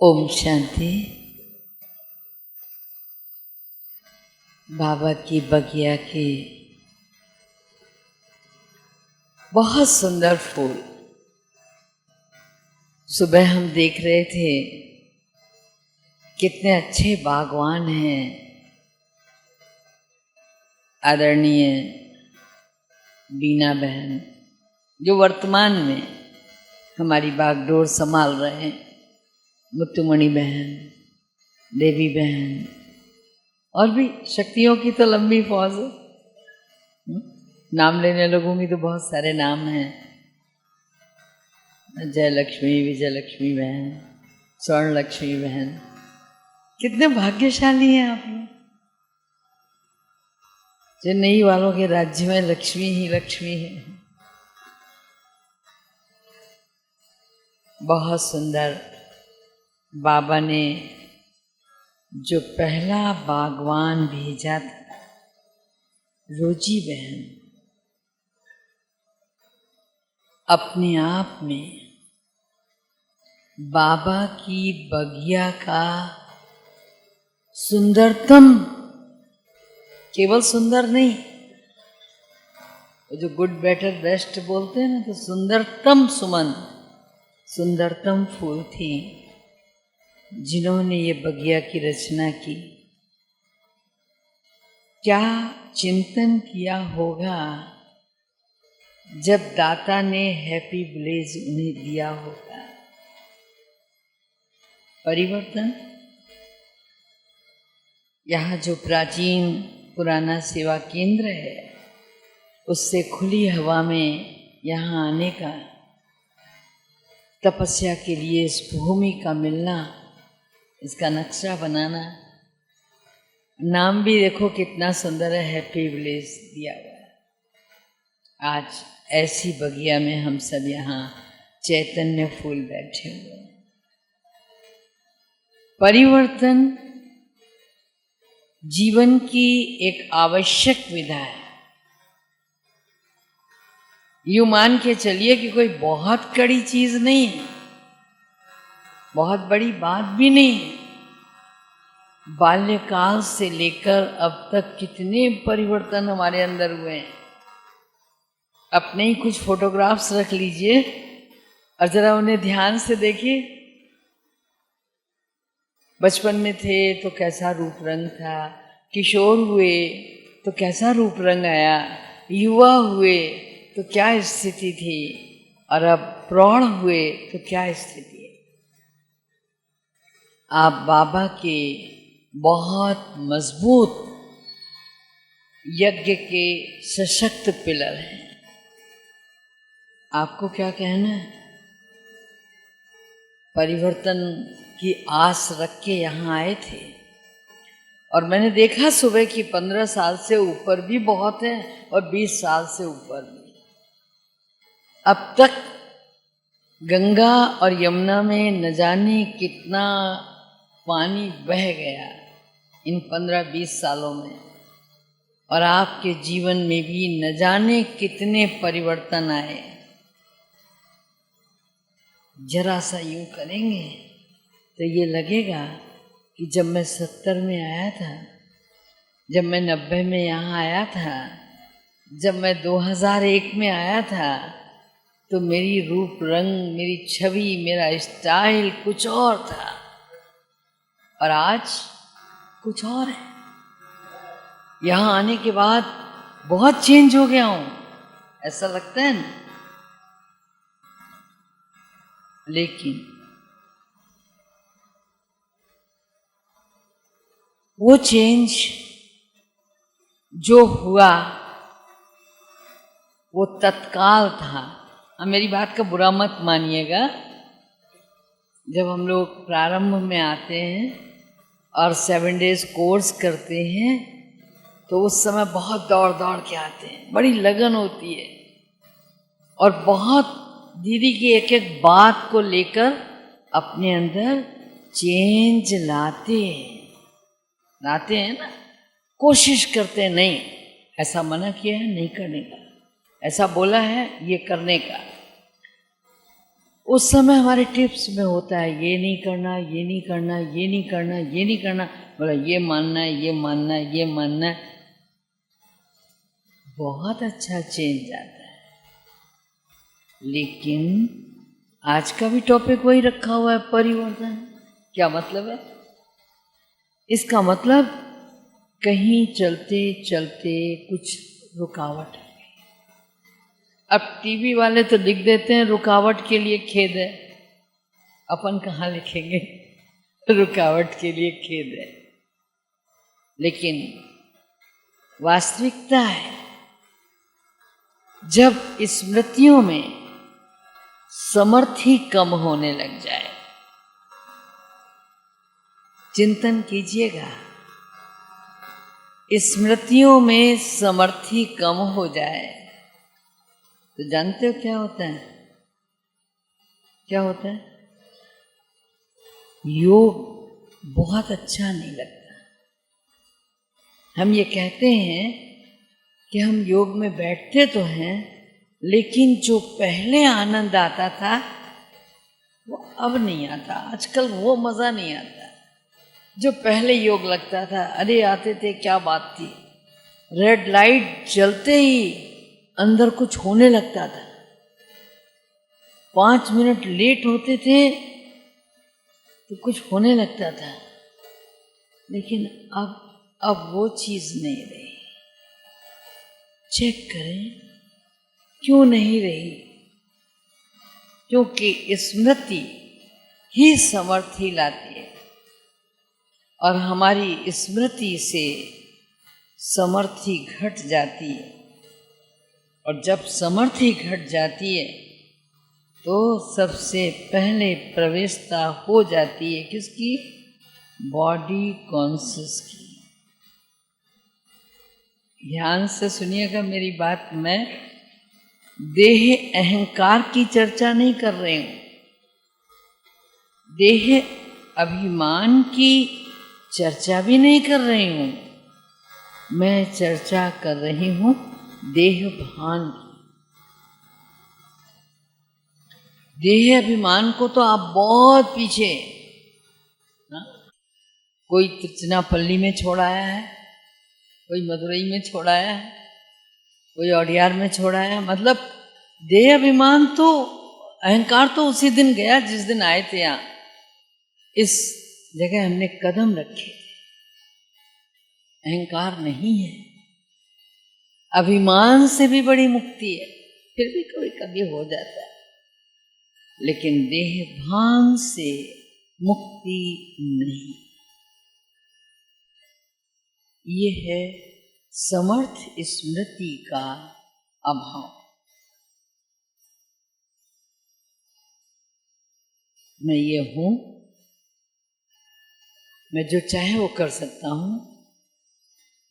ओम शांति। बाबा की बगिया के बहुत सुंदर फूल सुबह हम देख रहे थे। कितने अच्छे बागवान हैं। आदरणीय बीना बहन जो वर्तमान में हमारी बागडोर संभाल रहे हैं, मुत्तुमणि बहन, देवी बहन और भी शक्तियों की तो लंबी फौज है। नाम लेने लोगों की तो बहुत सारे नाम हैं। जय लक्ष्मी, विजय लक्ष्मी बहन, स्वर्ण लक्ष्मी बहन, कितने भाग्यशाली हैं आप लोग। चेन्नई वालों के राज्य में लक्ष्मी ही लक्ष्मी है। बहुत सुंदर। बाबा ने जो पहला बागवान भेजा था, रोजी बहन, अपने आप में बाबा की बगिया का सुंदरतम, केवल सुंदर नहीं, जो गुड बेटर बेस्ट बोलते हैं ना, तो सुंदरतम सुमन, सुंदरतम फूल थी जिन्होंने ये बगिया की रचना की। क्या चिंतन किया होगा जब दाता ने हैप्पी विलेज उन्हें दिया होगा। परिवर्तन। यहाँ जो प्राचीन पुराना सेवा केंद्र है, उससे खुली हवा में यहाँ आने का, तपस्या के लिए इस भूमि का मिलना, इसका नक्शा बनाना, नाम भी देखो कितना सुंदर है, हैप्पी विलेज दिया हुआ है। आज ऐसी बगिया में हम सब यहाँ चैतन्य फूल बैठे हुए हैं। परिवर्तन जीवन की एक आवश्यक विधा है। यूं मान के चलिए कि कोई बहुत कड़ी चीज नहीं है, बहुत बड़ी बात भी नहीं है। बाल्यकाल से लेकर अब तक कितने परिवर्तन हमारे अंदर हुए हैं। अपने ही कुछ फोटोग्राफ्स रख लीजिए और जरा उन्हें ध्यान से देखिए। बचपन में थे तो कैसा रूप रंग था, किशोर हुए तो कैसा रूप रंग आया, युवा हुए तो क्या स्थिति थी, और अब प्रौढ़ हुए तो क्या स्थिति है। आप बाबा के बहुत मजबूत यज्ञ के सशक्त पिलर हैं। आपको क्या कहना है? परिवर्तन की आस रख के यहाँ आए थे, और मैंने देखा सुबह कि 15 साल से ऊपर भी बहुत है और 20 साल से ऊपर भी। अब तक गंगा और यमुना में न जाने कितना पानी बह गया इन 15-20 सालों में, और आपके जीवन में भी न जाने कितने परिवर्तन आए। जरा सा यूं करेंगे तो ये लगेगा कि जब मैं 70 में आया था, जब मैं 90 में यहाँ आया था, जब मैं 2001 में आया था, तो मेरी रूप रंग, मेरी छवि, मेरा स्टाइल कुछ और था, और आज कुछ और है। यहाँ आने के बाद बहुत चेंज हो गया हूँ, ऐसा लगता है ना। लेकिन वो चेंज जो हुआ वो तत्काल था। मेरी बात का बुरा मत मानिएगा। जब हम लोग प्रारंभ में आते हैं और 7 डेज कोर्स करते हैं, तो उस समय बहुत दौड़ दौड़ के आते हैं, बड़ी लगन होती है, और बहुत दीदी की एक एक बात को लेकर अपने अंदर चेंज लाते हैं ना। कोशिश करते हैं, नहीं ऐसा मना किया है नहीं करने का, ऐसा बोला है ये करने का। उस समय हमारे टिप्स में होता है ये नहीं करना, ये नहीं करना, ये नहीं करना, ये नहीं करना, बोला ये मानना है, ये मानना है, ये मानना है। बहुत अच्छा चेंज आता है। लेकिन आज का भी टॉपिक वही रखा हुआ है, परिवर्तन। क्या मतलब है इसका? मतलब कहीं चलते चलते कुछ रुकावट है। अब टीवी वाले तो लिख देते हैं रुकावट के लिए खेद है, अपन कहाँ लिखेंगे रुकावट के लिए खेद है। लेकिन वास्तविकता है, जब स्मृतियों में समर्थी कम होने लग जाए, चिंतन कीजिएगा, स्मृतियों में समर्थी कम हो जाए तो जानते हो क्या होता है? क्या होता है? योग बहुत अच्छा नहीं लगता। हम ये कहते हैं कि हम योग में बैठते तो हैं, लेकिन जो पहले आनंद आता था वो अब नहीं आता। आजकल वो मज़ा नहीं आता जो पहले योग लगता था। अरे आते थे, क्या बात थी। रेड लाइट जलते ही अंदर कुछ होने लगता था। 5 मिनट लेट होते थे तो कुछ होने लगता था। लेकिन अब वो चीज़ नहीं रही। चेक करें क्यों नहीं रही? क्योंकि स्मृति ही समर्थी लाती है और हमारी स्मृति से समर्थी घट जाती है। और जब समर्थी घट जाती है तो सबसे पहले प्रवेशता हो जाती है किसकी? बॉडी कॉन्शियस की। ध्यान से सुनिएगा मेरी बात। मैं देह अहंकार की चर्चा नहीं कर रही हूँ, देह अभिमान की चर्चा भी नहीं कर रही हूँ। मैं चर्चा कर रही हूँ देह भान की। देह अभिमान को तो आप बहुत पीछे ना? कोई तिरुचिरापल्ली में छोड़ाया है, कोई मदुरई में छोड़ाया है, कोई औडियार में छोड़ाया है। मतलब देह अभिमान तो, अहंकार तो उसी दिन गया जिस दिन आए थे यहाँ। इस जगह हमने कदम रखे थे। अहंकार नहीं है। अभिमान से भी बड़ी मुक्ति है, फिर भी कभी कभी हो जाता है। लेकिन देह भान से मुक्ति नहीं। ये है समर्थ स्मृति का अभाव। मैं ये हूं, मैं जो चाहे वो कर सकता हूं।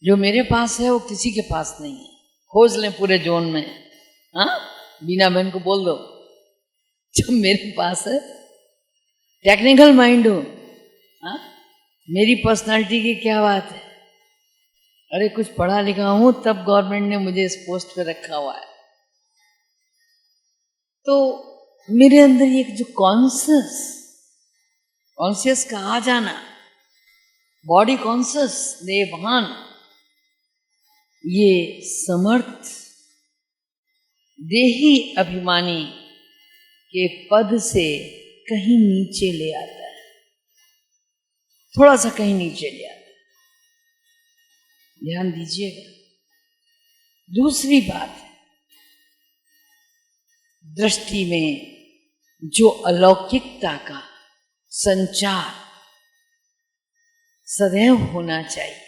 जो मेरे पास है वो किसी के पास नहीं है। खोज लें पूरे जोन में। हाँ, बीना बहन को बोल दो जो मेरे पास है। टेक्निकल माइंड हो, हाँ, मेरी पर्सनालिटी की क्या बात है। अरे कुछ पढ़ा लिखा हूं तब गवर्नमेंट ने मुझे इस पोस्ट पे रखा हुआ है। तो मेरे अंदर एक जो कॉन्शियस का आ जाना, बॉडी कॉन्शियस, देहभान, ये समर्थ देही अभिमानी के पद से कहीं नीचे ले आता है, थोड़ा सा कहीं नीचे ले आता है। ध्यान दीजिएगा। दूसरी बात, दृष्टि में जो अलौकिकता का संचार सदैव होना चाहिए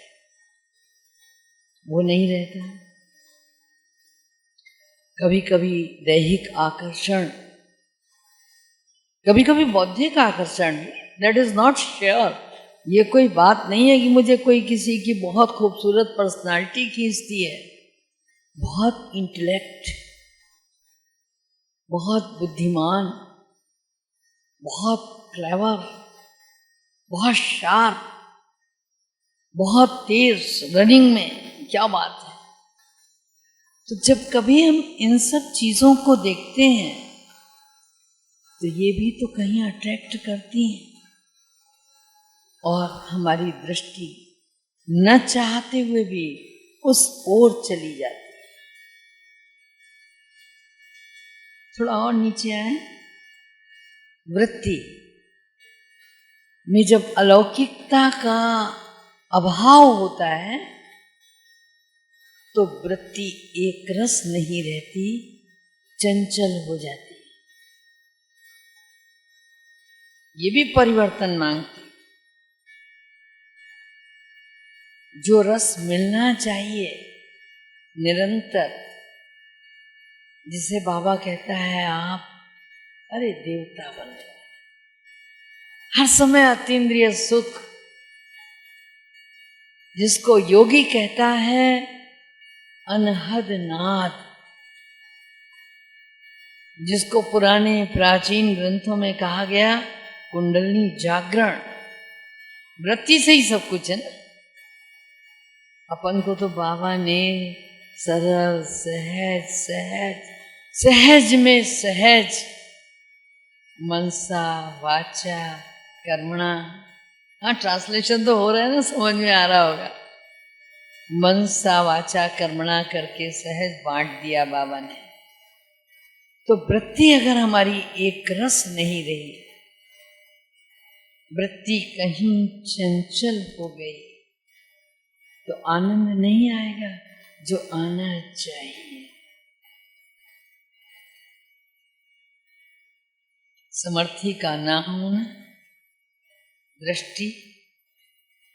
वो नहीं रहता। कभी कभी दैहिक आकर्षण, कभी कभी बौद्धिक आकर्षण, दैट इज नॉट श्योर। ये कोई बात नहीं है कि मुझे कोई किसी की बहुत खूबसूरत पर्सनालिटी खींचती है। बहुत इंटेलेक्ट, बहुत बुद्धिमान, बहुत क्लेवर, बहुत शार्प, बहुत तेज रनिंग में, क्या बात है। तो जब कभी हम इन सब चीज़ों को देखते हैं तो ये भी तो कहीं अट्रैक्ट करती हैं और हमारी दृष्टि न चाहते हुए भी उस ओर चली जाती है। थोड़ा और नीचे आए। वृत्ति में जब अलौकिकता का अभाव होता है तो वृत्ति एक रस नहीं रहती, चंचल हो जाती। ये भी परिवर्तन मांगती। जो रस मिलना चाहिए निरंतर, जिसे बाबा कहता है आप अरे देवता बन गए, हर समय अतीन्द्रिय सुख, जिसको योगी कहता है अनहद नाद, जिसको पुराने प्राचीन ग्रंथों में कहा गया कुंडलिनी जागरण। वृत्ति से ही सब कुछ है ना। अपन को तो बाबा ने सरल सहज सहज सहज में सहज मनसा वाचा कर्मणा, हाँ ट्रांसलेशन तो हो रहा है ना, समझ में आ रहा होगा। मनसा वाचा कर्मणा करके सहज बांट दिया बाबा ने। तो वृत्ति अगर हमारी एक रस नहीं रही, वृत्ति कहीं चंचल हो गई, तो आनंद नहीं आएगा जो आना चाहिए। समर्थी का ना होना, दृष्टि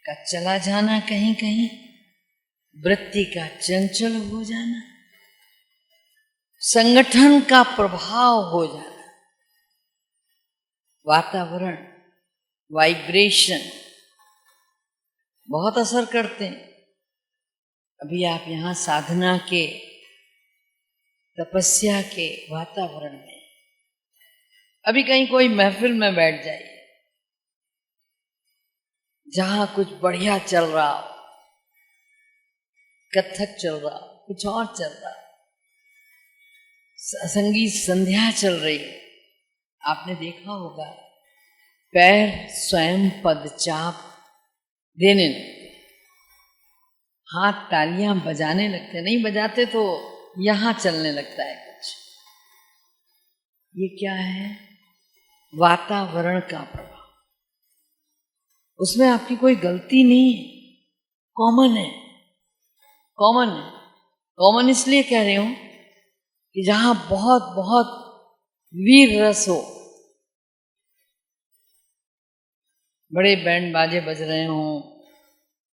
का चला जाना कहीं कहीं, वृत्ति का चंचल हो जाना, संगठन का प्रभाव हो जाना, वातावरण वाइब्रेशन बहुत असर करते हैं। अभी आप यहाँ साधना के तपस्या के वातावरण में, अभी कहीं कोई महफिल में बैठ जाइए जहां कुछ बढ़िया चल रहा हो, कथक चल रहा हो, कुछ और चल रहा हो, संगीत संध्या चल रही है, आपने देखा होगा पैर स्वयं पदचाप देने लगते, हाथ तालियां बजाने लगते, नहीं बजाते तो यहां चलने लगता है कुछ। ये क्या है? वातावरण का प्रभाव। उसमें आपकी कोई गलती नहीं है, कॉमन है। कॉमन है, कॉमन इसलिए कह रही हूं कि जहां बहुत बहुत वीर रस हो, बड़े बैंड बाजे बज रहे हों,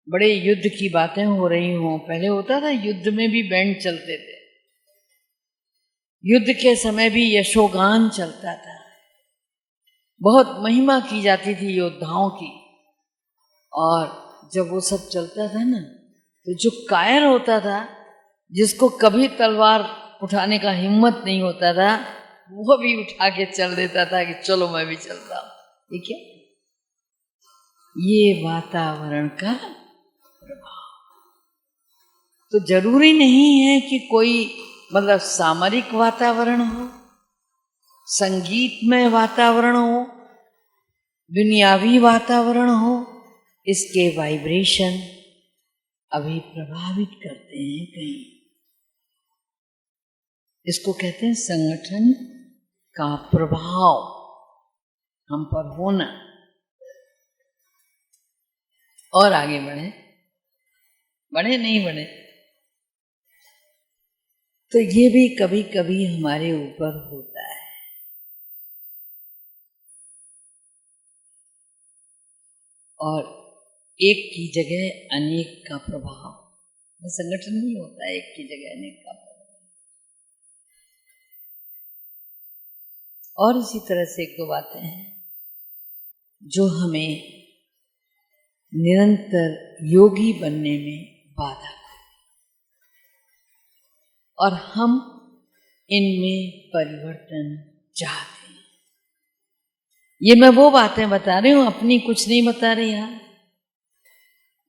बड़े युद्ध की बातें हो रही हों। पहले होता था युद्ध में भी बैंड चलते थे, युद्ध के समय भी यशोगान चलता था, बहुत महिमा की जाती थी योद्धाओं की। और जब वो सब चलता था ना, तो जो कायर होता था, जिसको कभी तलवार उठाने का हिम्मत नहीं होता था, वो भी उठा के चल देता था कि चलो मैं भी चलता हूं। ठीक है, ये वातावरण का प्रभाव। तो जरूरी नहीं है कि कोई मतलब सामरिक वातावरण हो, संगीतमय वातावरण हो, दुनियावी वातावरण हो, इसके वाइब्रेशन अभी प्रभावित करते हैं कहीं। इसको कहते हैं संगठन का प्रभाव हम पर होना। और आगे बढ़े, बढ़े नहीं बढ़े, तो ये भी कभी कभी हमारे ऊपर होता है। और एक की जगह अनेक का प्रभाव, संगठन नहीं होता है एक की जगह अनेक का प्रभाव। और इसी तरह से एक दो बातें हैं जो हमें निरंतर योगी बनने में बाधा, और हम इनमें परिवर्तन चाहते हैं। ये मैं वो बातें बता रही हूं, अपनी कुछ नहीं बता रही। यहाँ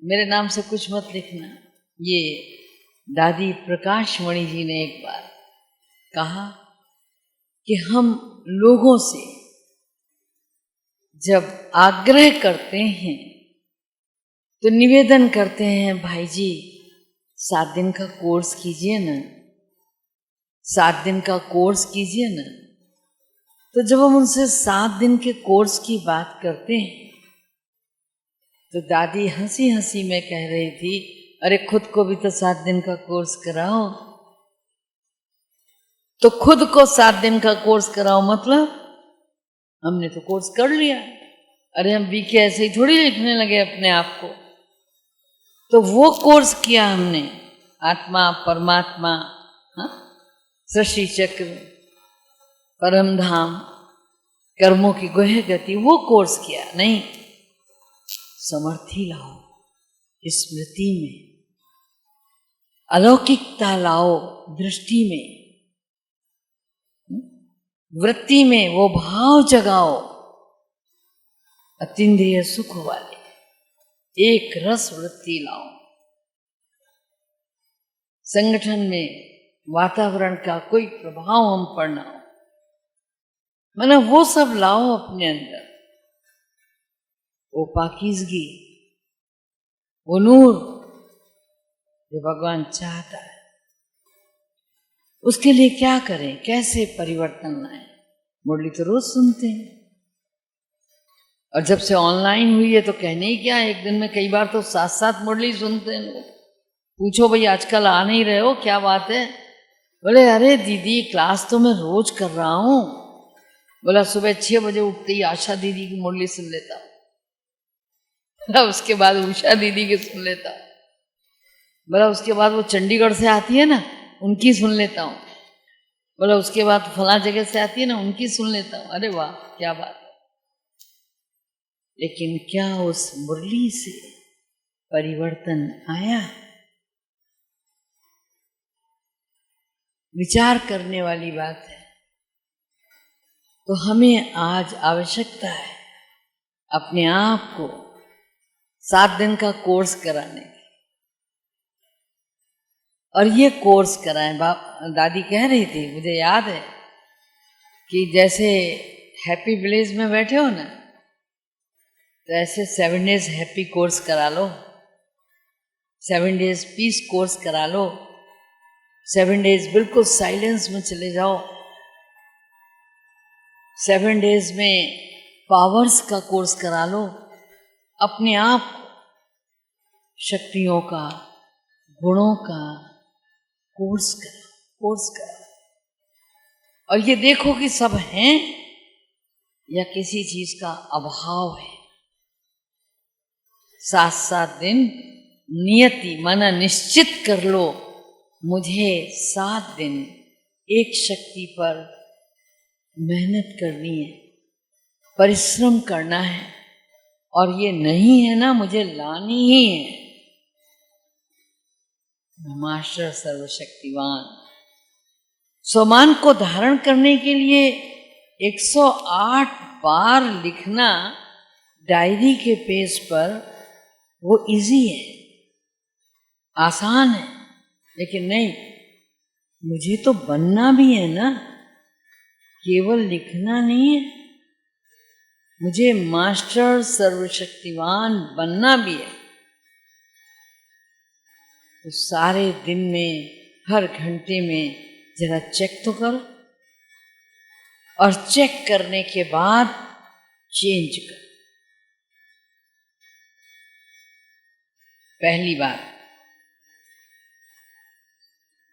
मेरे नाम से कुछ मत लिखना। ये दादी प्रकाशमणि जी ने एक बार कहा कि हम लोगों से जब आग्रह करते हैं तो निवेदन करते हैं, भाई जी 7 दिन का कोर्स कीजिए ना, 7 दिन का कोर्स कीजिए ना। तो जब हम उनसे 7 दिन के कोर्स की बात करते हैं तो दादी हंसी हंसी में कह रही थी, अरे खुद को भी तो 7 दिन का कोर्स कराओ। तो खुद को 7 दिन का कोर्स कराओ मतलब हमने तो कोर्स कर लिया। अरे हम बीके ऐसे ही थोड़ी लिखने लगे अपने आप को। तो वो कोर्स किया हमने, आत्मा परमात्मा, सृष्टि चक्र, परम धाम, कर्मों की गुह गति, वो कोर्स किया नहीं। समर्थी लाओ स्मृति में, अलौकिकता लाओ दृष्टि में, वृत्ति में वो भाव जगाओ, अतीन्द्रिय सुख वाले एक रस वृत्ति लाओ। संगठन में वातावरण का कोई प्रभाव हम पर ना हो, मैंने वो सब लाओ अपने अंदर, वो पाकीज़गी, वो नूर जो भगवान चाहता है। उसके लिए क्या करें, कैसे परिवर्तन लाएं? मुरली तो रोज सुनते हैं, और जब से ऑनलाइन हुई है तो कहने ही क्या, एक दिन में कई बार तो 7-7 मुरली सुनते हैं लोग। पूछो भाई आजकल आ नहीं रहे हो, क्या बात है? बोले अरे दीदी क्लास तो मैं रोज कर रहा हूं। बोला सुबह 6 बजे उठते ही आशा दीदी की मुरली सुन लेता हूं, बोला उसके बाद उषा दीदी की सुन लेता हूं, बोला उसके बाद वो चंडीगढ़ से आती है ना उनकी सुन लेता हूँ, बोला उसके बाद फला जगह से आती है ना उनकी सुन लेता हूँ। अरे वाह क्या बात है। लेकिन क्या उस मुरली से परिवर्तन आया? विचार करने वाली बात है। तो हमें आज आवश्यकता है अपने आप को 7 दिन का कोर्स कराने की। और ये कोर्स कराएं। दादी कह रही थी, मुझे याद है कि जैसे हैप्पी विलेज में बैठे हो ना, तो ऐसे 7 डेज हैप्पी कोर्स करा लो, 7 डेज पीस कोर्स करा लो, 7 डेज बिल्कुल साइलेंस में चले जाओ, 7 डेज में पावर्स का कोर्स करा लो। अपने आप शक्तियों का, गुणों का कोर्स करो, और ये देखो कि सब हैं या किसी चीज का अभाव है। 7-7 दिन नियति माना निश्चित कर लो, मुझे 7 दिन एक शक्ति पर मेहनत करनी है, परिश्रम करना है, और ये नहीं है ना मुझे लानी ही है। मास्टर सर्वशक्तिवान स्वमान को धारण करने के लिए 108 बार लिखना डायरी के पेज पर, वो इजी है, आसान है। लेकिन नहीं, मुझे तो बनना भी है ना, केवल लिखना नहीं है, मुझे मास्टर सर्वशक्तिवान बनना भी है। तो सारे दिन में, हर घंटे में जरा चेक तो करो, और चेक करने के बाद चेंज करो।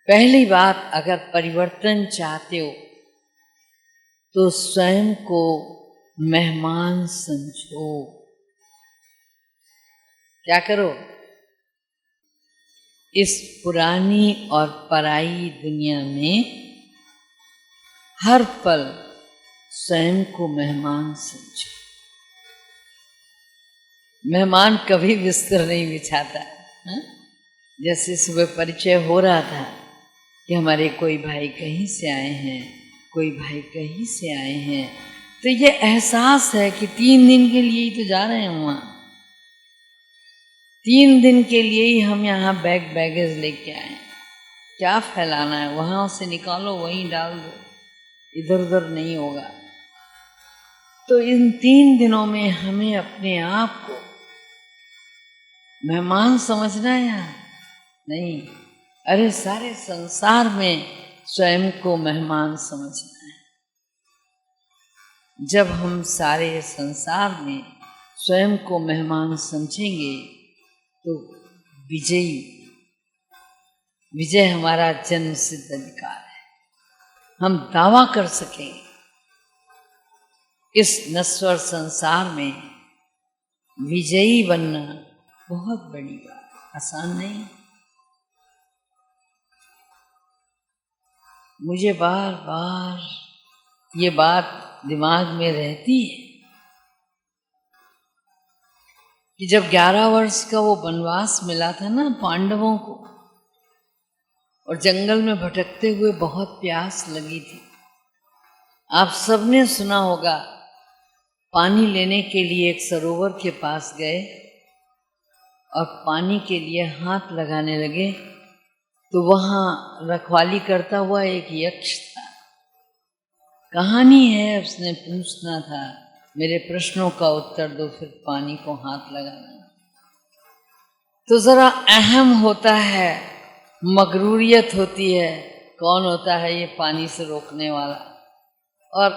पहली बात, अगर परिवर्तन चाहते हो तो स्वयं को मेहमान समझो। क्या करो? इस पुरानी और पराई दुनिया में हर पल स्वयं को मेहमान समझो। मेहमान कभी बिस्तर नहीं बिछाता। जैसे सुबह परिचय हो रहा था कि हमारे कोई भाई कहीं से आए हैं, कोई भाई कहीं से आए हैं, तो ये एहसास है कि 3 दिन के लिए ही तो जा रहे हैं वहाँ, 3 दिन के लिए ही हम यहाँ बैगेज लेके आए हैं। क्या फैलाना है? वहाँ से निकालो, वहीं डाल दो, इधर उधर नहीं होगा। तो इन 3 दिनों में हमें अपने आप को मेहमान समझना है या नहीं? अरे सारे संसार में स्वयं को मेहमान समझना है। जब हम सारे संसार में स्वयं को मेहमान समझेंगे तो विजय हमारा जन्म सिद्ध अधिकार है। हम दावा कर सकेंगे इस नश्वर संसार में विजयी बनना बहुत बड़ी बात, आसान नहीं। मुझे बार बार ये बात दिमाग में रहती है कि जब 11 वर्ष का वो वनवास मिला था ना पांडवों को, और जंगल में भटकते हुए बहुत प्यास लगी थी। आप सबने सुना होगा, पानी लेने के लिए एक सरोवर के पास गए और पानी के लिए हाथ लगाने लगे तो वहाँ रखवाली करता हुआ एक यक्ष था। कहानी है, उसने पूछना था मेरे प्रश्नों का उत्तर दो, फिर पानी को हाथ लगाना। तो जरा अहम होता है, मगरूरियत होती है, कौन होता है ये पानी से रोकने वाला, और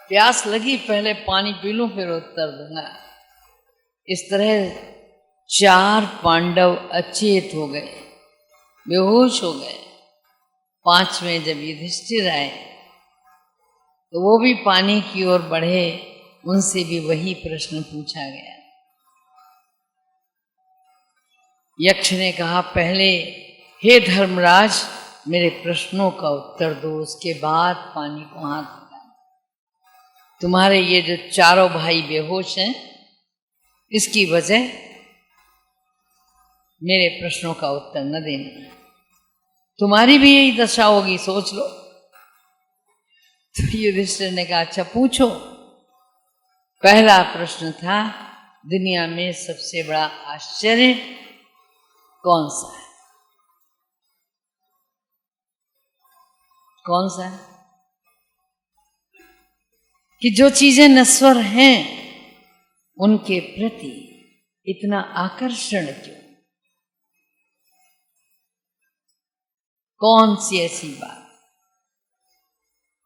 प्यास लगी पहले पानी पी लूं फिर उत्तर दूंगा। इस तरह 4 पांडव अचेत हो गए, बेहोश हो गए। 5वें जब युधिष्ठिर आए तो वो भी पानी की ओर बढ़े, उनसे भी वही प्रश्न पूछा गया। यक्ष ने कहा, पहले हे धर्मराज मेरे प्रश्नों का उत्तर दो, उसके बाद पानी को हाथ लगाना। तुम्हारे ये जो 4 भाई बेहोश हैं, इसकी वजह मेरे प्रश्नों का उत्तर न देना। तुम्हारी भी यही दशा होगी, सोच लो। तो युधिष्ठिर ने कहा, अच्छा पूछो। पहला प्रश्न था, दुनिया में सबसे बड़ा आश्चर्य कौन सा है? कौन सा है? कि जो चीजें नश्वर हैं उनके प्रति इतना आकर्षण क्यों? कौन सी ऐसी बात?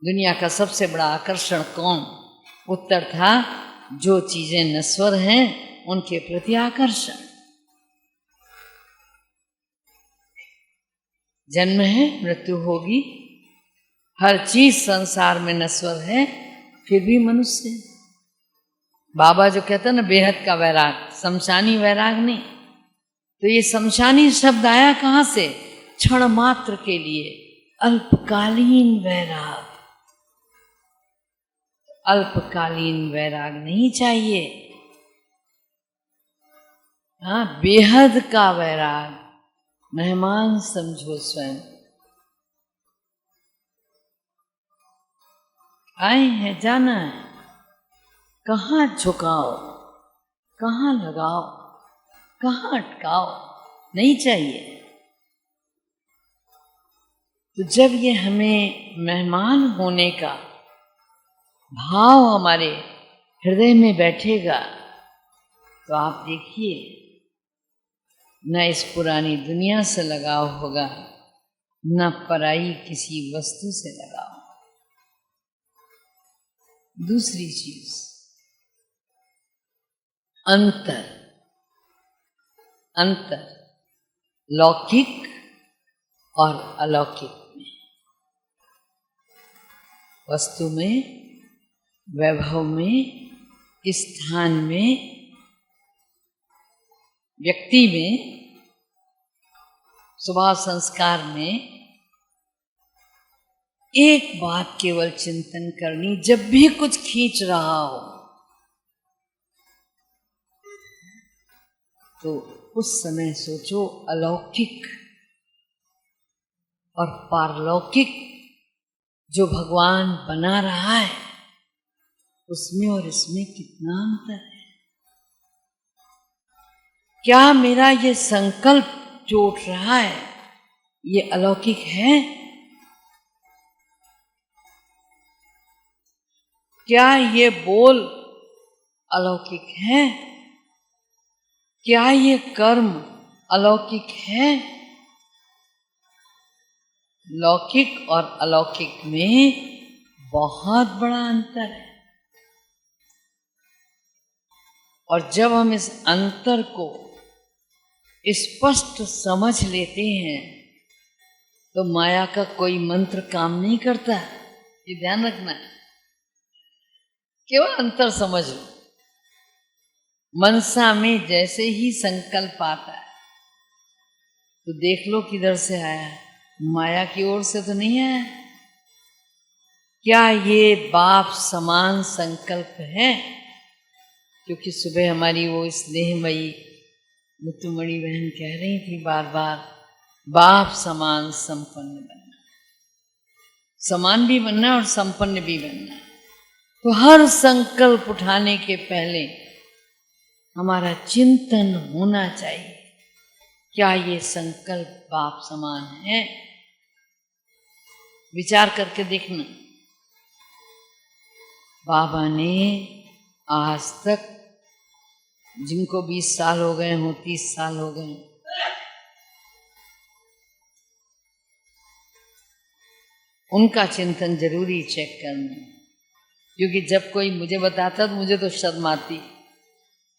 दुनिया का सबसे बड़ा आकर्षण कौन? उत्तर था, जो चीजें नश्वर हैं उनके प्रति आकर्षण। जन्म है, मृत्यु होगी, हर चीज संसार में नश्वर है, फिर भी मनुष्य। बाबा जो कहते हैं ना, बेहद का वैराग, शमशानी वैराग नहीं। तो ये शमशानी शब्द आया कहाँ से? क्षण मात्र के लिए, अल्पकालीन वैराग। अल्पकालीन वैराग नहीं चाहिए, हाँ, बेहद का वैराग। मेहमान समझो स्वयं। आए हैं, जाना है, कहाँ झुकाओ, कहाँ लगाओ, कहाँ अटकाओ, नहीं चाहिए। तो जब ये हमें मेहमान होने का भाव हमारे हृदय में बैठेगा तो आप देखिए, न इस पुरानी दुनिया से लगाव होगा, न पराई किसी वस्तु से लगाव। दूसरी चीज, अंतर लौकिक और अलौकिक में, वस्तु में, वैभव में, स्थान में, व्यक्ति में, स्वभाव संस्कार में। एक बात केवल चिंतन करनी, जब भी कुछ खींच रहा हो तो उस समय सोचो अलौकिक और पारलौकिक जो भगवान बना रहा है, उसमें और इसमें कितना अंतर है। क्या मेरा ये संकल्प जो उठ रहा है ये अलौकिक है? क्या ये बोल अलौकिक है? क्या ये कर्म अलौकिक है? लौकिक और अलौकिक में बहुत बड़ा अंतर है। और जब हम इस अंतर को स्पष्ट समझ लेते हैं तो माया का कोई मंत्र काम नहीं करता। ये ध्यान रखना, केवल अंतर समझ लो। मनसा में जैसे ही संकल्प आता है तो देख लो किधर से आया है, माया की ओर से तो नहीं आया। क्या ये बाप समान संकल्प है? क्योंकि सुबह हमारी वो स्नेहमयी मुत्तुमणि बहन कह रही थी बार बार, बाप समान संपन्न बनना, समान भी बनना और संपन्न भी बनना। तो हर संकल्प उठाने के पहले हमारा चिंतन होना चाहिए, क्या ये संकल्प बाप समान है? विचार करके देखना। बाबा ने आज तक, जिनको 20 साल हो गए हों, 30 साल हो गए, उनका चिंतन जरूरी चेक करना। क्योंकि जब कोई मुझे बताता तो मुझे तो शर्म आती,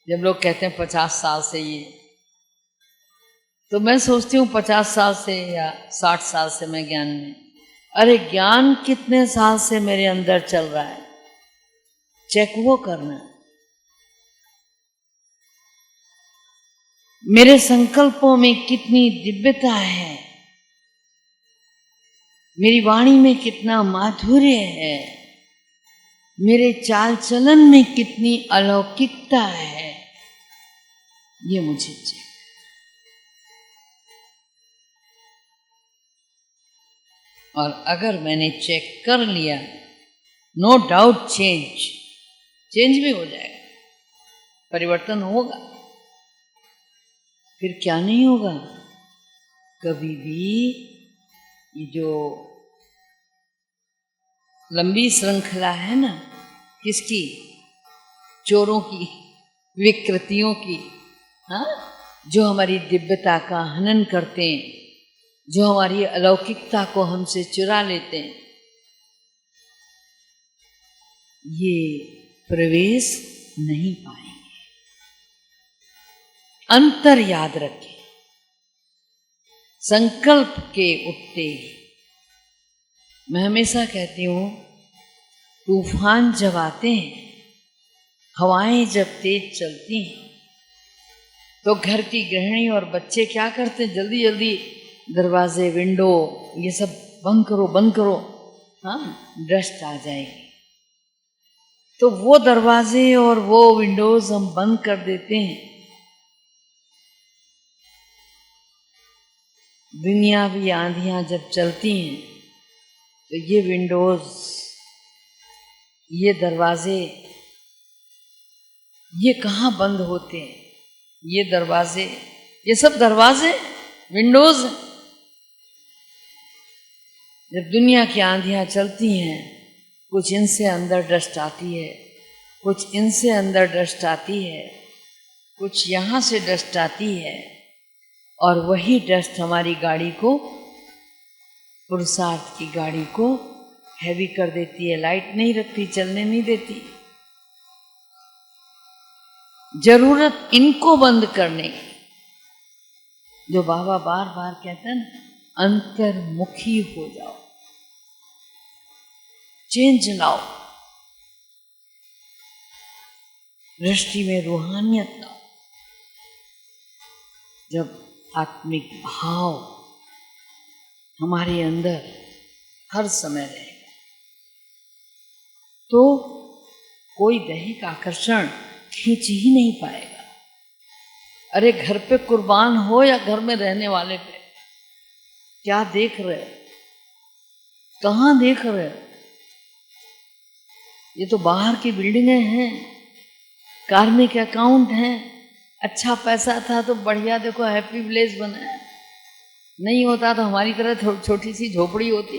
जब लोग कहते हैं 50 साल से ये, तो मैं सोचती हूँ 50 साल से या 60 साल से मैं ज्ञान में। अरे ज्ञान कितने साल से मेरे अंदर चल रहा है, चेक वो करना। मेरे संकल्पों में कितनी दिव्यता है, मेरी वाणी में कितना माधुर्य है, मेरे चाल चलन में कितनी अलौकिकता है, ये मुझे चेक। और अगर मैंने चेक कर लिया, नो डाउट चेंज भी हो जाएगा, परिवर्तन होगा। फिर क्या नहीं होगा? कभी भी ये जो लंबी श्रृंखला है ना, किसकी? चोरों की, विकृतियों की, हाँ, जो हमारी दिव्यता का हनन करते हैं, जो हमारी अलौकिकता को हमसे चुरा लेते हैं, ये प्रवेश नहीं पाएंगे। अंतर याद रखें। संकल्प के उठते ही, मैं हमेशा कहती हूँ, तूफान जब आते हैं, हवाएं जब तेज चलती हैं, तो घर की गृहिणी और बच्चे क्या करते हैं? जल्दी जल्दी दरवाजे, विंडो, ये सब बंद करो, हाँ, डस्ट आ जाएगी। तो वो दरवाजे और वो विंडोज हम बंद कर देते हैं। दुनियावी आंधियां जब चलती हैं तो ये विंडोज, ये दरवाजे, ये कहाँ बंद होते हैं? ये दरवाजे, ये सब दरवाजे, विंडोज। जब दुनिया की आंधियां चलती हैं, कुछ इनसे अंदर डस्ट आती है, कुछ इनसे अंदर डस्ट आती है, कुछ यहाँ से डस्ट आती है, और वही डस्ट हमारी गाड़ी को, पुरुषार्थ की गाड़ी को हैवी कर देती है, लाइट नहीं रखती, चलने नहीं देती। जरूरत इनको बंद करने की, जो बाबा बार बार कहते हैं ना, अंतर्मुखी हो जाओ, चेंज लाओ, दृष्टि में रूहानियत लाओ। जब आत्मिक भाव हमारे अंदर हर समय रहेगा तो कोई दैहिक आकर्षण खींच ही नहीं पाएगा। अरे घर पे कुर्बान हो या घर में रहने वाले पे, क्या देख रहे हो? कहाँ देख रहे हो? ये तो बाहर की बिल्डिंगें हैं, कार्मिक अकाउंट हैं, अच्छा पैसा था तो बढ़िया, देखो हैप्पी विलेज बनाया। नहीं होता तो हमारी तरह छोटी सी झोपड़ी होती,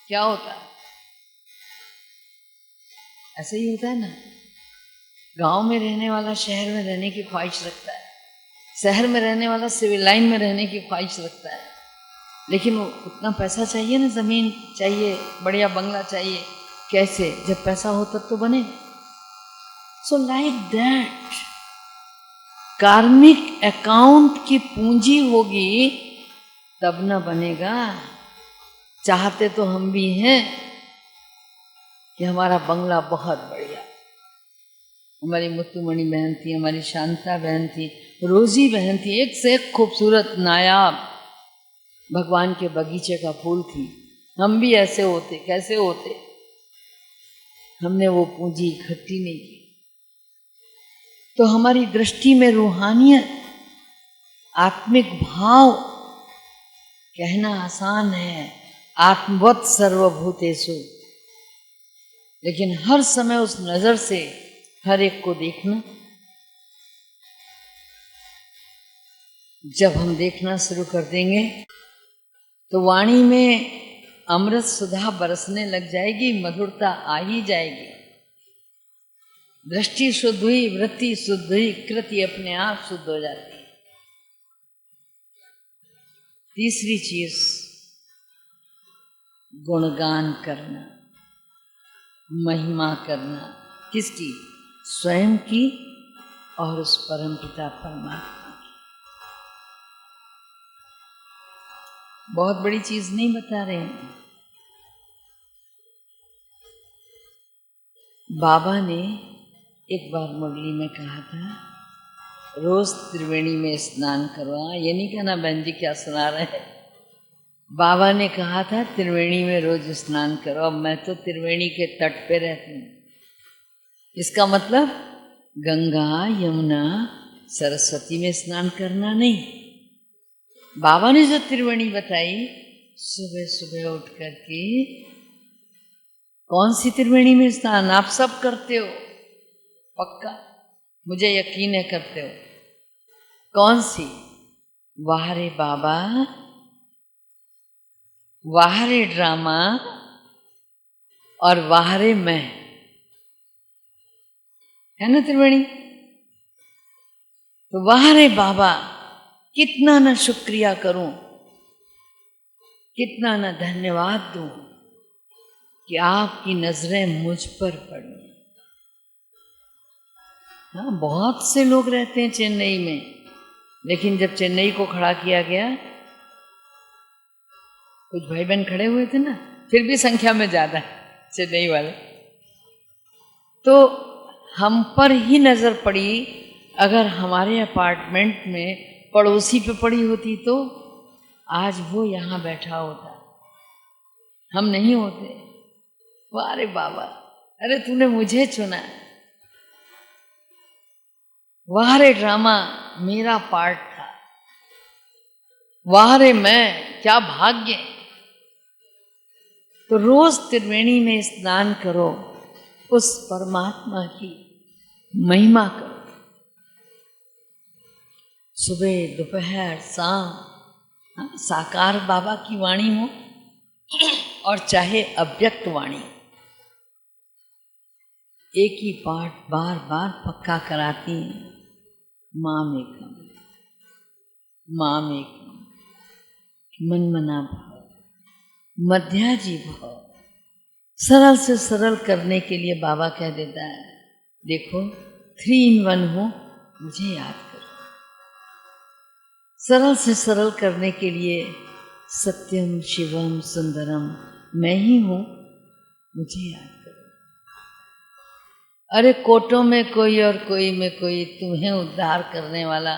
क्या होता? ऐसे ही होता है ना। गांव में रहने वाला शहर में रहने की ख्वाहिश रखता है, शहर में रहने वाला सिविल लाइन में रहने की ख्वाहिश रखता है, लेकिन वो उतना पैसा चाहिए ना, ज़मीन चाहिए, बढ़िया बंगला चाहिए, कैसे? जब पैसा हो तब तो बने। सो लाइक दैट, कार्मिक अकाउंट की पूंजी होगी तब न बनेगा। चाहते तो हम भी हैं कि हमारा बंगला बहुत बढ़िया, हमारी मुत्तुमणि बहन थी, हमारी शांता बहन थी, रोजी बहन थी, एक से एक खूबसूरत नायाब भगवान के बगीचे का फूल थी। हम भी ऐसे होते, कैसे होते? हमने वो पूंजी इकट्ठी नहीं की। तो हमारी दृष्टि में रूहानियत, आत्मिक भाव कहना आसान है, आत्मवत् सर्वभूतेषु, लेकिन हर समय उस नजर से हर एक को देखना। जब हम देखना शुरू कर देंगे तो वाणी में अमृत सुधा बरसने लग जाएगी, मधुरता आ ही जाएगी। दृष्टि शुद्ध हुई, वृत्ति शुद्ध हुई, कृति अपने आप शुद्ध हो जाती है। तीसरी चीज, गुणगान करना, महिमा करना। किसकी? स्वयं की और उस परमपिता परमात्मा की। बहुत बड़ी चीज नहीं बता रहे हैं। बाबा ने एक बार मुरली में कहा था, रोज त्रिवेणी में स्नान करवा। ये नहीं कहना बहन जी क्या सुना रहे हैं। बाबा ने कहा था त्रिवेणी में रोज स्नान करो। अब मैं तो त्रिवेणी के तट पे रहती हूँ। इसका मतलब गंगा, यमुना, सरस्वती में स्नान करना नहीं। बाबा ने जो त्रिवेणी बताई, सुबह सुबह उठ करके, कौन सी त्रिवेणी में स्नान? आप सब करते हो पक्का, मुझे यकीन है करते हो। कौन सी? वाहरे बाबा, वाहरे ड्रामा और वाहरे मैं, है ना त्रिवेणी? तो वाहरे बाबा, कितना न शुक्रिया करूं, कितना न धन्यवाद दूं कि आपकी नजरें मुझ पर पड़ी। हाँ, बहुत से लोग रहते हैं चेन्नई में, लेकिन जब चेन्नई को खड़ा किया गया, कुछ भाई बहन खड़े हुए थे ना, फिर भी संख्या में ज्यादा है चेन्नई वाले, तो हम पर ही नजर पड़ी। अगर हमारे अपार्टमेंट में पड़ोसी पे पड़ी होती तो आज वो यहाँ बैठा होता, हम नहीं होते। वारे बाबा, अरे तूने मुझे चुना। वाहरे ड्रामा मेरा पार्ट था, वाहरे मैं, क्या भाग्य। तो रोज त्रिवेणी में स्नान करो, उस परमात्मा की महिमा करो। सुबह, दोपहर, शाम, साकार बाबा की वाणी हो और चाहे अव्यक्त वाणी, एक ही पाठ बार बार पक्का कराती हैं, मामेकम, मामेकम, मनमना भाव, मध्याजी भाव। सरल से सरल करने के लिए बाबा कह देता है, देखो 3 in 1 हो, मुझे याद करो। सरल से सरल करने के लिए सत्यम शिवम सुंदरम मैं ही हूं, मुझे याद करो। अरे कोटों में कोई और कोई में कोई, तुम्हें उद्धार करने वाला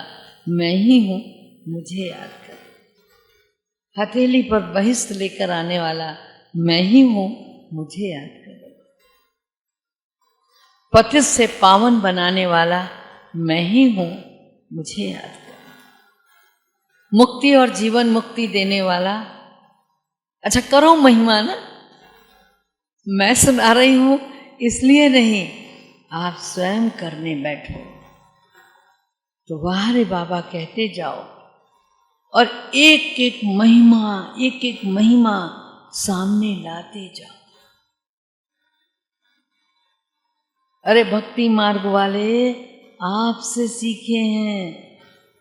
मैं ही हूं, मुझे याद करो। हथेली पर बहिष्ठ लेकर आने वाला मैं ही हूं, मुझे याद करो। पतित से पावन बनाने वाला मैं ही हूं, मुझे याद करो। मुक्ति और जीवन मुक्ति देने वाला, अच्छा करो महिमा ना, मैं सुना रही हूं इसलिए नहीं, आप स्वयं करने बैठो। तो वाहरे बाबा कहते जाओ और एक एक महिमा सामने लाते जाओ। अरे भक्ति मार्ग वाले आपसे सीखे हैं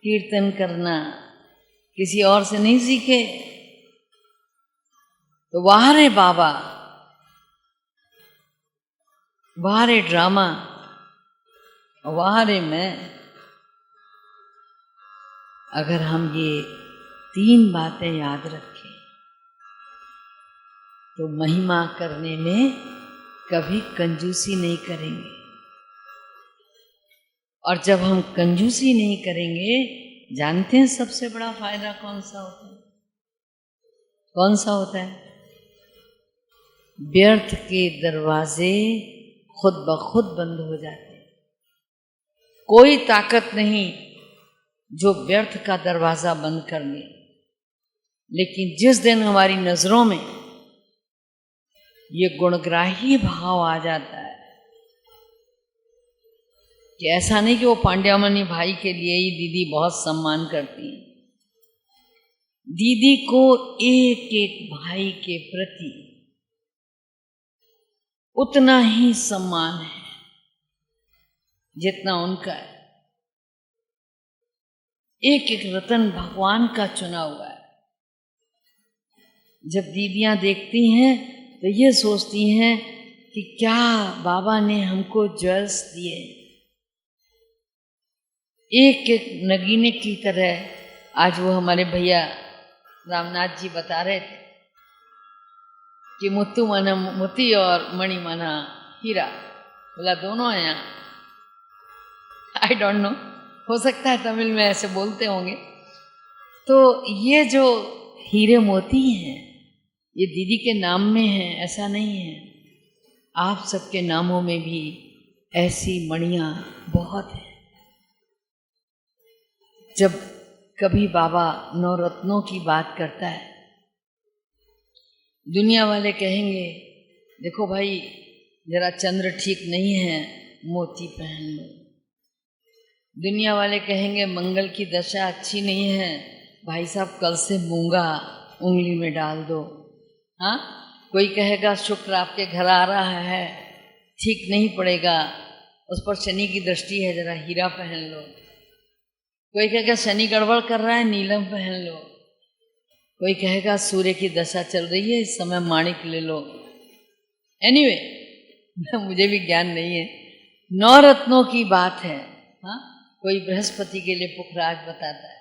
कीर्तन करना, किसी और से नहीं सीखे। तो वाह रे बाबा, वाह रे ड्रामा, वाह रे मैं। अगर हम ये 3 बातें याद रखें तो महिमा करने में कभी कंजूसी नहीं करेंगे। और जब हम कंजूसी नहीं करेंगे, जानते हैं सबसे बड़ा फायदा कौन सा होता है? कौन सा होता है? व्यर्थ के दरवाजे खुद ब खुद बंद हो जाते हैं। कोई ताकत नहीं जो व्यर्थ का दरवाजा बंद कर ले। लेकिन जिस दिन हमारी नजरों में ये गुणग्राही भाव आ जाता है कि ऐसा नहीं कि वो पांड्यामणि भाई के लिए ही दीदी बहुत सम्मान करती हैं, दीदी को एक एक भाई के प्रति उतना ही सम्मान है जितना उनका है। एक एक रतन भगवान का चुना हुआ है। जब दीदियां देखती हैं तो ये सोचती हैं कि क्या बाबा ने हमको ज्वेल्स दिए, एक एक नगीने की तरह। आज वो हमारे भैया रामनाथ जी बता रहे थे कि मुत्तु माना मोती और मणि माना हीरा। बोला दोनों हैं यहाँ। आई डोंट नो, हो सकता है तमिल में ऐसे बोलते होंगे। तो ये जो हीरे मोती हैं ये दीदी के नाम में है, ऐसा नहीं है। आप सबके नामों में भी ऐसी मणियाँ बहुत हैं। जब कभी बाबा नवरत्नों की बात करता है, दुनिया वाले कहेंगे देखो भाई जरा चंद्र ठीक नहीं है, मोती पहन लो। दुनिया वाले कहेंगे मंगल की दशा अच्छी नहीं है, भाई साहब कल से मूंगा उंगली में डाल दो। हाँ, कोई कहेगा शुक्र आपके घर आ रहा है, ठीक नहीं पड़ेगा, उस पर शनि की दृष्टि है, जरा हीरा पहन लो। कोई कहेगा शनि गड़बड़ कर रहा है, नीलम पहन लो। कोई कहेगा सूर्य की दशा चल रही है, इस समय माणिक ले लो। एनीवे मुझे भी ज्ञान नहीं है, 9 रत्नों की बात है। हाँ, कोई बृहस्पति के लिए पुखराज बताता है,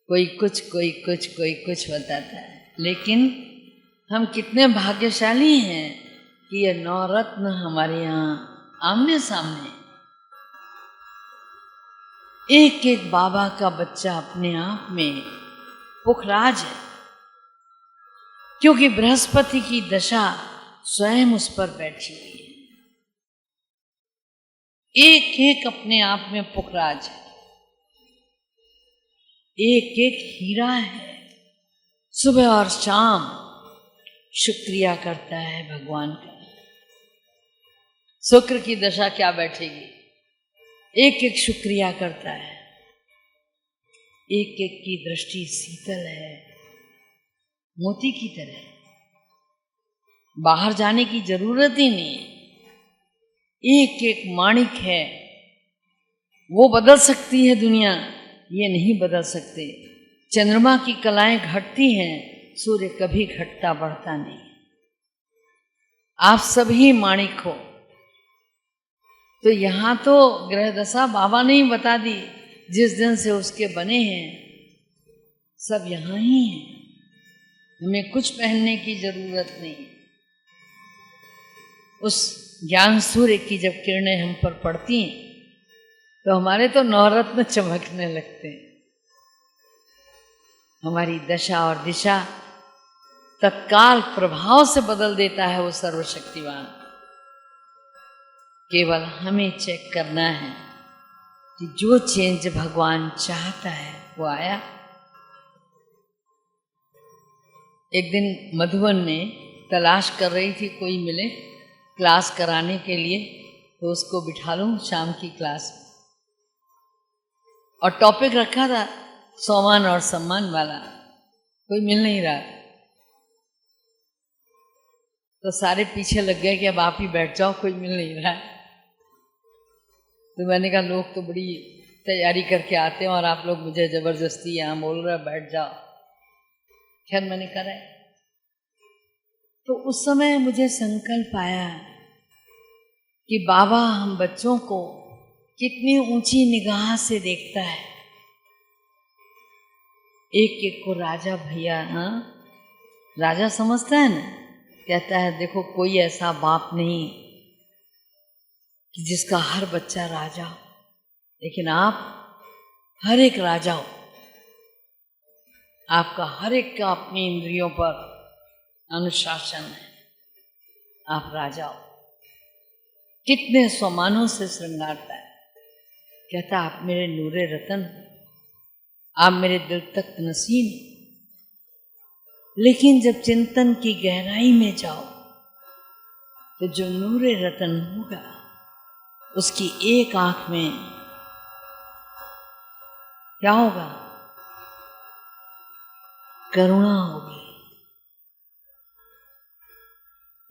कोई कुछ कोई कुछ कोई कुछ बताता है। लेकिन हम कितने भाग्यशाली हैं कि ये 9 रत्न हमारे यहाँ आमने सामने। एक एक बाबा का बच्चा अपने आप में पुखराज है, क्योंकि बृहस्पति की दशा स्वयं उस पर बैठी हुई है। एक एक अपने आप में पुखराज है, एक एक हीरा है। सुबह और शाम शुक्रिया करता है भगवान का। शुक्र की दशा क्या बैठेगी, एक एक शुक्रिया करता है। एक एक की दृष्टि शीतल है, मोती की तरह। बाहर जाने की जरूरत ही नहीं है। एक एक माणिक है, वो बदल सकती है दुनिया, ये नहीं बदल सकते। चंद्रमा की कलाएं घटती हैं, सूर्य कभी घटता बढ़ता नहीं। आप सभी माणिक हो। तो यहां तो ग्रह दशा बाबा ने ही बता दी, जिस दिन से उसके बने हैं सब यहां ही हैं। हमें कुछ पहनने की जरूरत नहीं। उस ज्ञान सूर्य की जब किरणें हम पर पड़ती हैं तो हमारे तो 9 रत्न चमकने लगते हैं। हमारी दशा और दिशा तत्काल प्रभाव से बदल देता है वो सर्वशक्तिवान। केवल हमें चेक करना है कि जो चेंज भगवान चाहता है वो आया। एक दिन मधुबन में तलाश कर रही थी कोई मिले क्लास कराने के लिए, तो उसको बिठा लूं शाम की क्लास में। और टॉपिक रखा था सोमान और सम्मान वाला, कोई मिल नहीं रहा। तो सारे पीछे लग गए कि अब आप ही बैठ जाओ, कोई मिल नहीं रहा है। तो मैंने कहा लोग तो बड़ी तैयारी करके आते हैं और आप लोग मुझे जबरदस्ती यहाँ बोल रहे बैठ जाओ। खैर मैंने करा है। तो उस समय मुझे संकल्प आया कि बाबा हम बच्चों को कितनी ऊंची निगाह से देखता है, एक एक को राजा भैया, हाँ राजा समझता है ना। कहता है देखो कोई ऐसा बाप नहीं कि जिसका हर बच्चा राजा हो, लेकिन आप हर एक राजा हो। आपका हर एक का अपनी इंद्रियों पर अनुशासन है, आप राजा हो। कितने सम्मानों से श्रृंगारता है। कहता आप मेरे नूरे रतन, आप मेरे दिल तक नसीन। लेकिन जब चिंतन की गहराई में जाओ तो जो नूरे रतन होगा उसकी एक आंख में क्या होगा? करुणा होगी।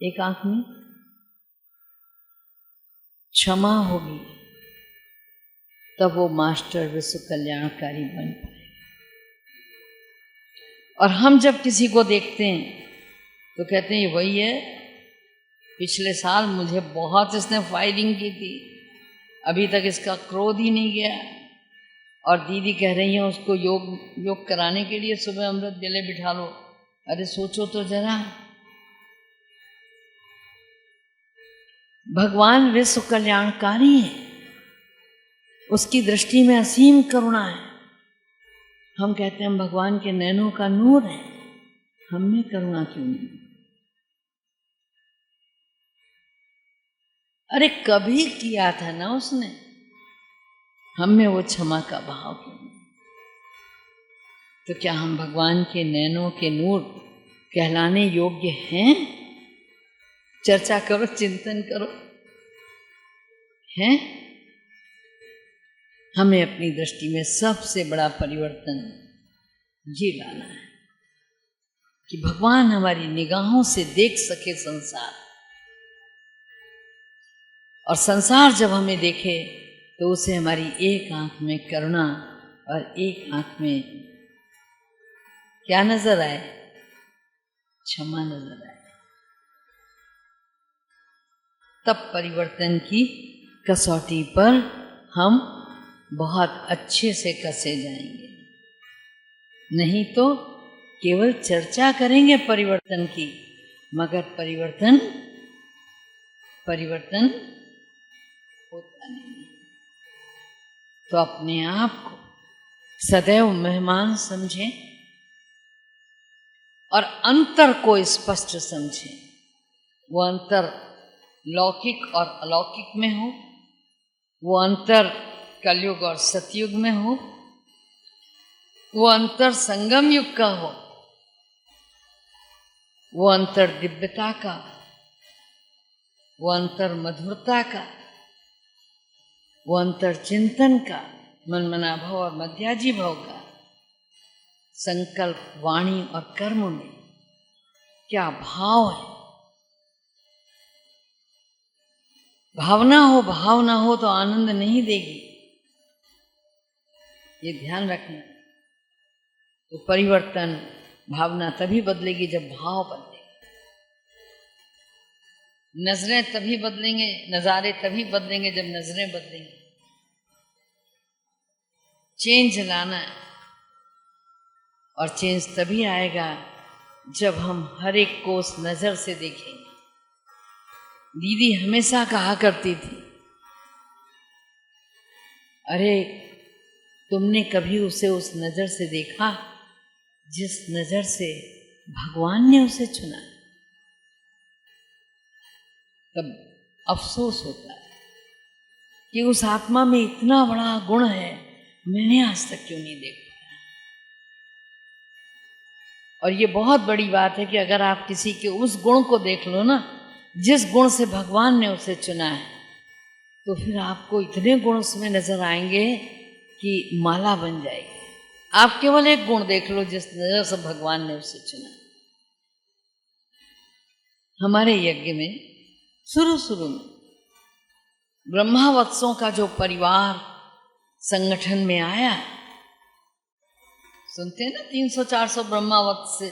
एक आंख में क्षमा होगी, तब वो मास्टर विश्व कल्याणकारी बन पाए। और हम जब किसी को देखते हैं तो कहते हैं वही है, पिछले साल मुझे बहुत इसने फायरिंग की थी, अभी तक इसका क्रोध ही नहीं गया। और दीदी कह रही है उसको योग कराने के लिए सुबह अमृत गले बिठा लो। अरे सोचो तो जरा, भगवान विश्व कल्याणकारी है, उसकी दृष्टि में असीम करुणा है। हम कहते हैं हम भगवान के नैनों का नूर है, हम में करुणा क्यों नहीं? अरे कभी किया था ना उसने, हम में वो क्षमा का भाव क्यों नहीं? तो क्या हम भगवान के नैनों के नूर कहलाने योग्य हैं? चर्चा करो, चिंतन करो। हैं? हमें अपनी दृष्टि में सबसे बड़ा परिवर्तन ये लाना है कि भगवान हमारी निगाहों से देख सके संसार, और संसार जब हमें देखे तो उसे हमारी एक आंख में करुणा और एक आंख में क्या नजर आए? क्षमा नजर आए। तब परिवर्तन की कसौटी पर हम बहुत अच्छे से कसे जाएंगे। नहीं तो केवल चर्चा करेंगे परिवर्तन की, मगर परिवर्तन होता नहीं। तो अपने आप को सदैव मेहमान समझें और अंतर को स्पष्ट समझें। वो अंतर लौकिक और अलौकिक में हो, वो अंतर कलयुग और सतयुग में हो, वो अंतर संगम युग का हो, वो अंतर दिव्यता का, वो अंतर मधुरता का, वो अंतर चिंतन का, मनमना भाव और मध्याजी भाव का। संकल्प वाणी और कर्म में क्या भाव है? भावना हो तो आनंद नहीं देगी, ये ध्यान रखना। तो परिवर्तन भावना तभी बदलेगी जब भाव बदलेगा। नजरें तभी बदलेंगे, नजारे तभी बदलेंगे जब नजरें बदलेंगी। चेंज लाना है, और चेंज तभी आएगा जब हम हर एक को उस नजर से देखेंगे। दीदी हमेशा कहा करती थी, अरे तुमने कभी उसे उस नजर से देखा जिस नजर से भगवान ने उसे चुना? तब अफसोस होता है कि उस आत्मा में इतना बड़ा गुण है, मैंने आज तक क्यों नहीं देखा। और ये बहुत बड़ी बात है कि अगर आप किसी के उस गुण को देख लो ना, जिस गुण से भगवान ने उसे चुना है, तो फिर आपको इतने गुण उसमें नजर आएंगे कि माला बन जाएगी। आप केवल एक गुण देख लो जिस नजर से भगवान ने उसे चुना। हमारे यज्ञ में शुरू में ब्रह्मावत्सों का जो परिवार संगठन में आया, सुनते हैं ना 300-400 ब्रह्मावत्स से,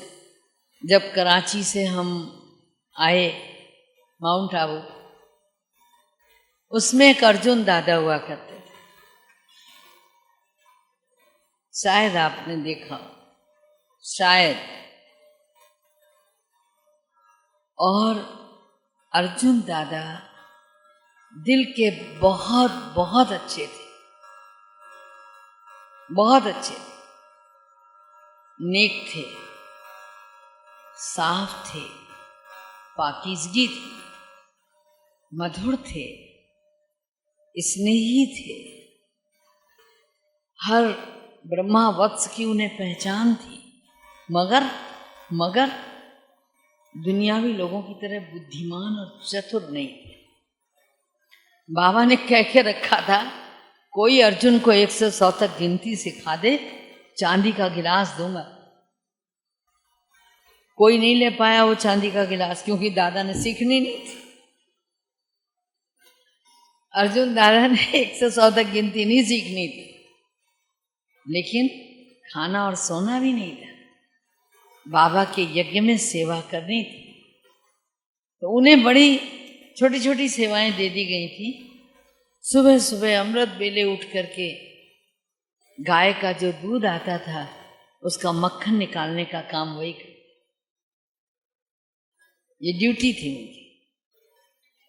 जब कराची से हम आए माउंट आबू, उसमें एक अर्जुन दादा हुआ करते थे, शायद आपने देखा हो, शायद। और अर्जुन दादा दिल के बहुत बहुत अच्छे थे, बहुत अच्छे थे, नेक थे, साफ थे, पाकीज़गी थी, मधुर थे, स्नेही थे। हर ब्रह्मावत्स की उन्हें पहचान थी, मगर दुनियावी लोगों की तरह बुद्धिमान और चतुर नहीं थे। बाबा ने कह के रखा था, कोई अर्जुन को 1 से 100 तक गिनती सिखा दे, चांदी का गिलास दूंगा। कोई नहीं ले पाया वो चांदी का गिलास, क्योंकि दादा ने सीखनी नहीं थी। अर्जुन दादा ने 1 से 100 तक गिनती नहीं सीखनी थी, लेकिन खाना और सोना भी नहीं था, बाबा के यज्ञ में सेवा करनी थी। तो उन्हें बड़ी छोटी छोटी सेवाएं दे दी गई थी। सुबह सुबह अमृत बेले उठ करके गाय का जो दूध आता था उसका मक्खन निकालने का काम वही कर, ये ड्यूटी थी उनकी।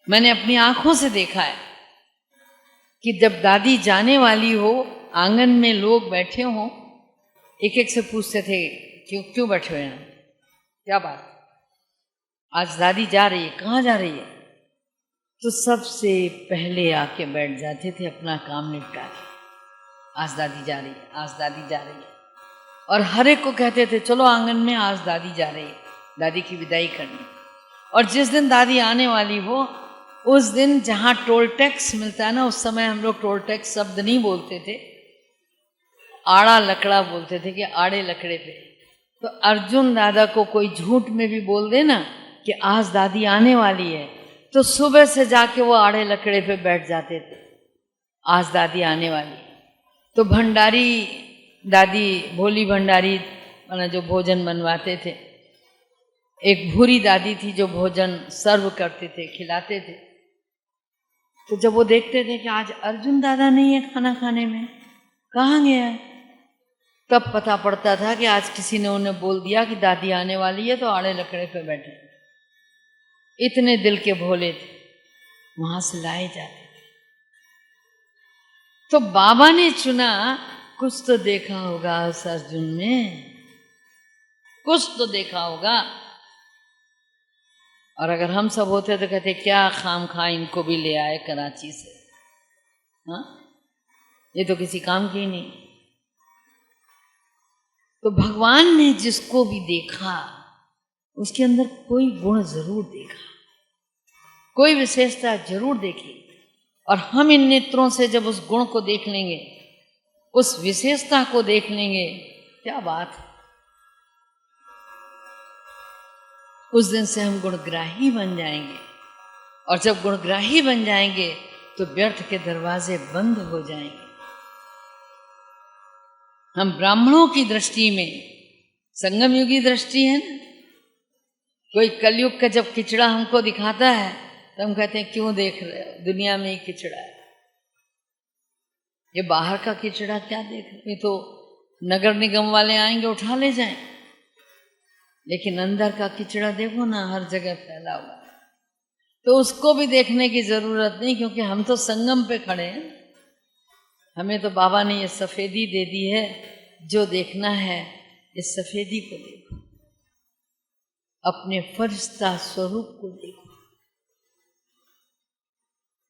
मैंने अपनी आंखों से देखा है कि जब दादी जाने वाली हो, आंगन में लोग बैठे हों, एक एक से पूछते थे, क्यों बैठे हुए हैं, क्या बात, आज दादी जा रही है, कहाँ जा रही है? तो सबसे पहले आके बैठ जाते थे अपना काम निपटा के, आज दादी जा रही है, आज दादी जा रही है। और हर एक को कहते थे, चलो आंगन में, आज दादी जा रही है, दादी की विदाई करनी। और जिस दिन दादी आने वाली हो, उस दिन जहाँ टोल टैक्स मिलता है ना, उस समय हम लोग टोल टैक्स शब्द नहीं बोलते थे, आड़ा लकड़ा बोलते थे कि आड़े लकड़े पे। तो अर्जुन दादा को कोई झूठ में भी बोल दे ना कि आज दादी आने वाली है, तो सुबह से जाके वो आड़े लकड़े पे बैठ जाते थे, आज दादी आने वाली। तो भंडारी दादी, भोली भंडारी माना जो भोजन बनवाते थे, एक भूरी दादी थी जो भोजन सर्व करते थे, खिलाते थे। तो जब वो देखते थे कि आज अर्जुन दादा नहीं है खाना खाने में, कहाँ गया है, तब पता पड़ता था कि आज किसी ने उन्हें बोल दिया कि दादी आने वाली है, तो आड़े लकड़े पे बैठे। इतने दिल के भोले थे, वहां से लाए जाते थे। तो बाबा ने चुना, कुछ तो देखा होगा उस अर्जुन में, कुछ तो देखा होगा। और अगर हम सब होते तो कहते, क्या खाम खा इनको भी ले आए कराची से, हाँ, ये तो किसी काम की नहीं। तो भगवान ने जिसको भी देखा, उसके अंदर कोई गुण जरूर देखा, कोई विशेषता जरूर देखी। और हम इन नेत्रों से जब उस गुण को देख लेंगे, उस विशेषता को देख लेंगे, क्या बात है, उस दिन से हम गुणग्राही बन जाएंगे। और जब गुणग्राही बन जाएंगे तो व्यर्थ के दरवाजे बंद हो जाएंगे। हम ब्राह्मणों की दृष्टि में संगम युगी दृष्टि है ना, कोई कलयुग का जब किचड़ा हमको दिखाता है तो हम कहते हैं, क्यों देख रहे हो, दुनिया में ही किचड़ा है, ये बाहर का किचड़ा क्या देख रहे, ये तो नगर निगम वाले आएंगे उठा ले जाएं, लेकिन अंदर का किचड़ा देखो ना, हर जगह फैला हुआ है। तो उसको भी देखने की जरूरत नहीं, क्योंकि हम तो संगम पे खड़े हैं। हमें तो बाबा ने ये सफेदी दे दी है, जो देखना है इस सफेदी को देखो, अपने फरिश्ता स्वरूप को देखो।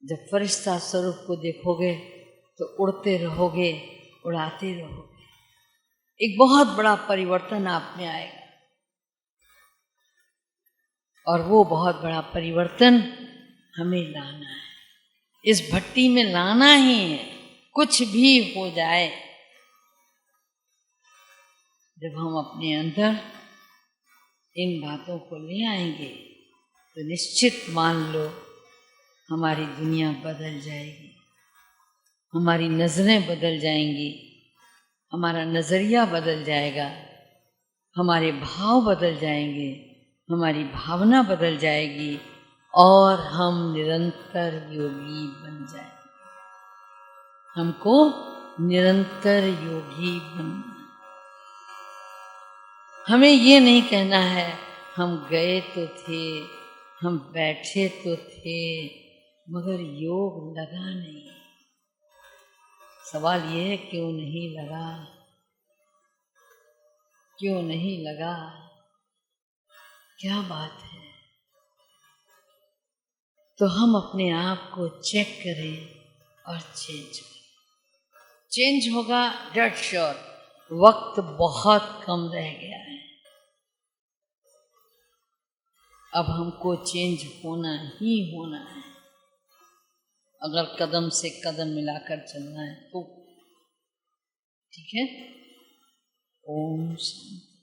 जब फरिश्ता स्वरूप को देखोगे तो उड़ते रहोगे, उड़ाते रहोगे। एक बहुत बड़ा परिवर्तन आप में आएगा, और वो बहुत बड़ा परिवर्तन हमें लाना है, इस भट्टी में लाना ही है। कुछ भी हो जाए, जब हम अपने अंदर इन बातों को ले आएंगे तो निश्चित मान लो हमारी दुनिया बदल जाएगी, हमारी नज़रें बदल जाएंगी, हमारा नज़रिया बदल जाएगा, हमारे भाव बदल जाएंगे, हमारी भावना बदल जाएगी और हम निरंतर योगी बन जाएंगे। हमको निरंतर योगी बनना। हमें ये नहीं कहना है हम गए तो थे, हम बैठे तो थे, मगर योग लगा नहीं। सवाल ये है क्यों नहीं लगा, क्यों नहीं लगा, क्या बात है? तो हम अपने आप को चेक करें और चेंज होगा डेट श्योर। वक्त बहुत कम रह गया है, अब हमको चेंज होना ही होना है। अगर कदम से कदम मिलाकर चलना है तो ठीक है। ओम शांति।